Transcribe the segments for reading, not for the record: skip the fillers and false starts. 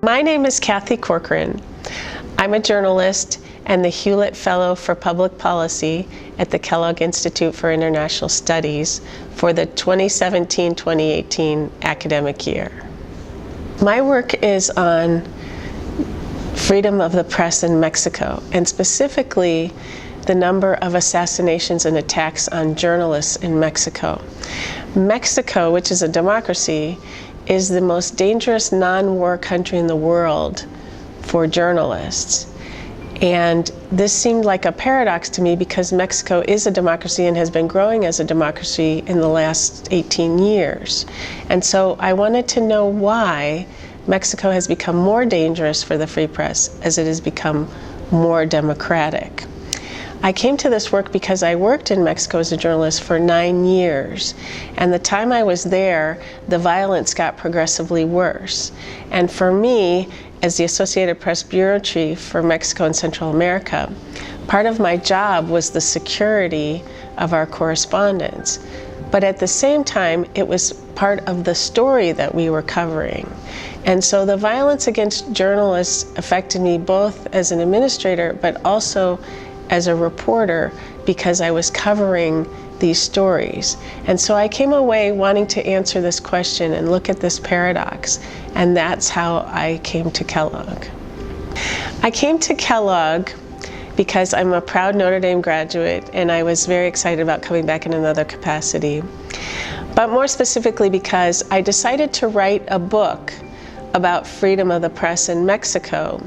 My name is Kathy Corcoran. I'm a journalist and the Hewlett Fellow for Public Policy at the Kellogg Institute for International Studies for the 2017-2018 academic year. My work is on freedom of the press in Mexico, and specifically the number of assassinations and attacks on journalists in Mexico. Mexico, which is a democracy, is the most dangerous non-war country in the world for journalists. And this seemed like a paradox to me because Mexico is a democracy and has been growing as a democracy in the last 18 years. And so I wanted to know why Mexico has become more dangerous for the free press as it has become more democratic. I came to this work because I worked in Mexico as a journalist for 9 years, and the time I was there, the violence got progressively worse. And for me, as the Associated Press bureau chief for Mexico and Central America, part of my job was the security of our correspondents. But at the same time, it was part of the story that we were covering. And so the violence against journalists affected me both as an administrator, but also as a reporter, because I was covering these stories. And so I came away wanting to answer this question and look at this paradox, and that's how I came to Kellogg. I came to Kellogg because I'm a proud Notre Dame graduate, and I was very excited about coming back in another capacity. But more specifically because I decided to write a book about freedom of the press in Mexico.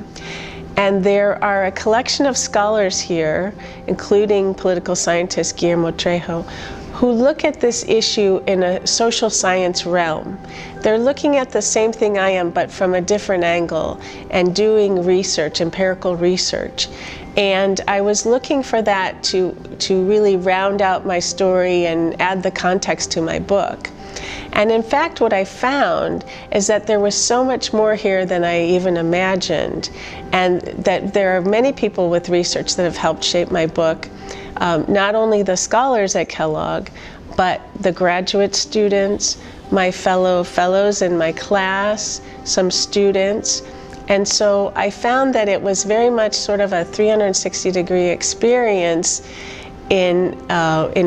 And there are a collection of scholars here, including political scientist Guillermo Trejo, who look at this issue in a social science realm. They're looking at the same thing I am, but from a different angle, and doing research, empirical research. And I was looking for that to really round out my story and add the context to my book. And in fact, what I found is that there was so much more here than I even imagined, and that there are many people with research that have helped shape my book, not only the scholars at Kellogg, but the graduate students, my fellows in my class, some students. And so I found that it was very much sort of a 360-degree experience in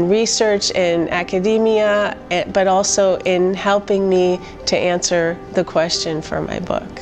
research, in academia, but also in helping me to answer the question for my book.